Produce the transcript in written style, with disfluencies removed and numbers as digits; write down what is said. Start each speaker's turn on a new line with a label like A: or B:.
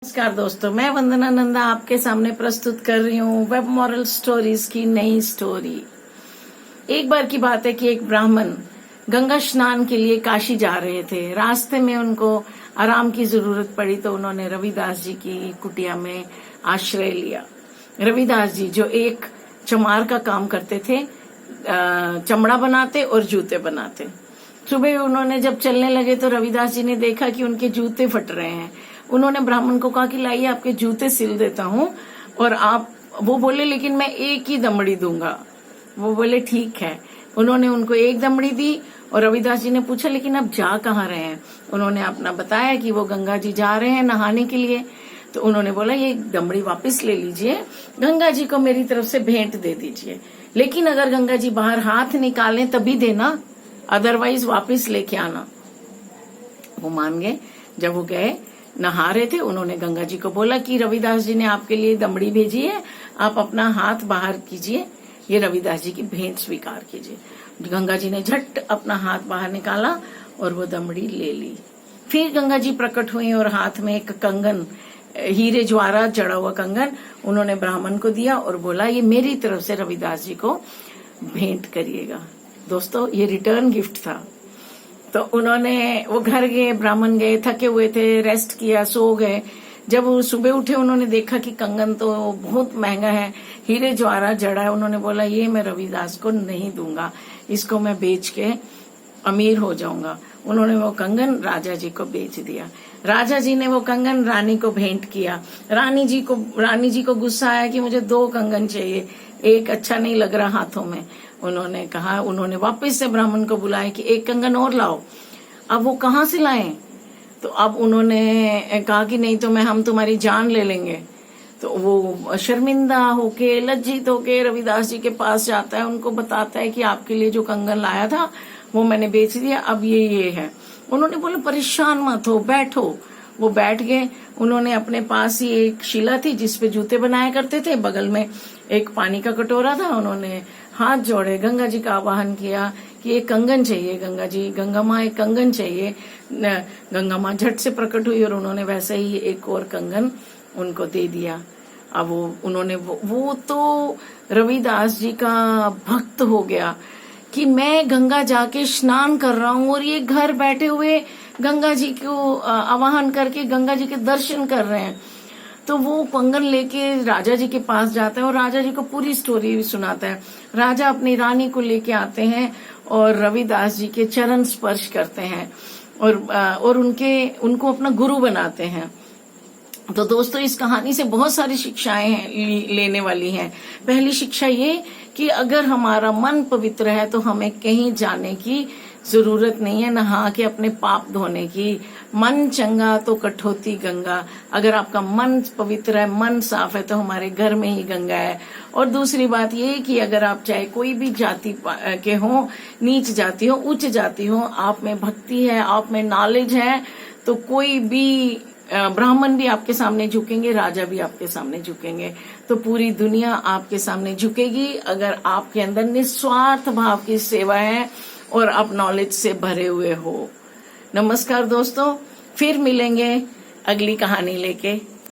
A: नमस्कार दोस्तों, मैं वंदना नंदा आपके सामने प्रस्तुत कर रही हूँ वेब मॉरल स्टोरीज की नई स्टोरी। एक बार की बात है कि एक ब्राह्मण गंगा स्नान के लिए काशी जा रहे थे। रास्ते में उनको आराम की जरूरत पड़ी तो उन्होंने रविदास जी की कुटिया में आश्रय लिया। रविदास जी जो एक चमार का काम करते थे, चमड़ा बनाते और जूते बनाते। सुबह उन्होंने जब चलने लगे तो रविदास जी ने देखा कि उनके जूते फट रहे हैं। उन्होंने ब्राह्मण को कहा कि लाइए आपके जूते सिल देता हूँ और आप। वो बोले लेकिन मैं एक ही दमड़ी दूंगा। वो बोले ठीक है। उन्होंने उनको एक दमड़ी दी और रविदास जी ने पूछा लेकिन आप जा कहाँ रहे हैं। उन्होंने अपना बताया कि वो गंगा जी जा रहे हैं नहाने के लिए। तो उन्होंने बोला ये दमड़ी वापस ले लीजिए, गंगा जी को मेरी तरफ से भेंट दे दीजिए, लेकिन अगर गंगा जी बाहर हाथ निकालें तभी देना, अदरवाइज वापस लेके आना। वो मान गए। जब वो गए नहा रहे थे, उन्होंने गंगा जी को बोला कि रविदास जी ने आपके लिए दमड़ी भेजी है, आप अपना हाथ बाहर कीजिए, ये रविदास जी की भेंट स्वीकार कीजिए। गंगा जी ने झट अपना हाथ बाहर निकाला और वो दमड़ी ले ली। फिर गंगा जी प्रकट हुई और हाथ में एक कंगन, हीरे ज्वारात जड़ा हुआ कंगन उन्होंने ब्राह्मण को दिया और बोला ये मेरी तरफ से रविदास जी को भेंट करिएगा। दोस्तों, ये रिटर्न गिफ्ट था। तो वो घर गए, ब्राह्मण गए, थके हुए थे, रेस्ट किया, सो गए। जब वो सुबह उठे उन्होंने देखा कि कंगन तो बहुत महंगा है, हीरे ज्वारात जड़ा है। उन्होंने बोला ये मैं रविदास को नहीं दूंगा, इसको मैं बेच के अमीर हो जाऊंगा। उन्होंने वो कंगन राजा जी को बेच दिया। राजा जी ने वो कंगन रानी को भेंट किया। रानी जी को गुस्सा आया कि मुझे 2 कंगन चाहिए, एक अच्छा नहीं लग रहा हाथों में। उन्होंने वापस से ब्राह्मण को बुलाया कि एक कंगन और लाओ। अब वो कहाँ से लाएं? तो अब उन्होंने कहा कि नहीं तो हम तुम्हारी जान ले लेंगे। तो वो शर्मिंदा होके, लज्जित होके रविदास जी के पास जाता है, उनको बताता है कि आपके लिए जो कंगन लाया था वो मैंने बेच दिया, अब ये है। उन्होंने बोला परेशान मत हो, बैठो। वो बैठ गए। उन्होंने अपने पास ही एक शिला थी जिसपे जूते बनाया करते थे, बगल में एक पानी का कटोरा था। उन्होंने हाथ जोड़े, गंगा जी का आवाहन किया कि एक कंगन चाहिए, गंगा माँ एक कंगन चाहिए। गंगा माँ झट से प्रकट हुई और उन्होंने वैसे ही एक और कंगन उनको दे दिया। अब वो तो रविदास जी का भक्त हो गया कि मैं गंगा जाके स्नान कर रहा हूँ और ये घर बैठे हुए गंगा जी को आवाहन करके गंगा जी के दर्शन कर रहे हैं। तो वो कंगन लेके राजा जी के पास जाता है और राजा जी को पूरी स्टोरी सुनाता है। राजा अपनी रानी को लेके आते हैं और रविदास जी के चरण स्पर्श करते हैं और उनको अपना गुरु बनाते हैं। तो दोस्तों, इस कहानी से बहुत सारी शिक्षाएं लेने वाली हैं। पहली शिक्षा ये कि अगर हमारा मन पवित्र है तो हमें कहीं जाने की जरूरत नहीं है, नहा के अपने पाप धोने की। मन चंगा तो कठौती गंगा। अगर आपका मन पवित्र है, मन साफ है, तो हमारे घर में ही गंगा है। और दूसरी बात ये कि अगर आप चाहे कोई भी जाति के हो, नीच जाति हो, उच्च जाति हो, आप में भक्ति है, आप में नॉलेज है, तो कोई भी ब्राह्मण भी आपके सामने झुकेंगे, राजा भी आपके सामने झुकेंगे, तो पूरी दुनिया आपके सामने झुकेगी अगर आपके अंदर निस्वार्थ भाव की सेवा है और आप नॉलेज से भरे हुए हो। नमस्कार दोस्तों, फिर मिलेंगे अगली कहानी लेके।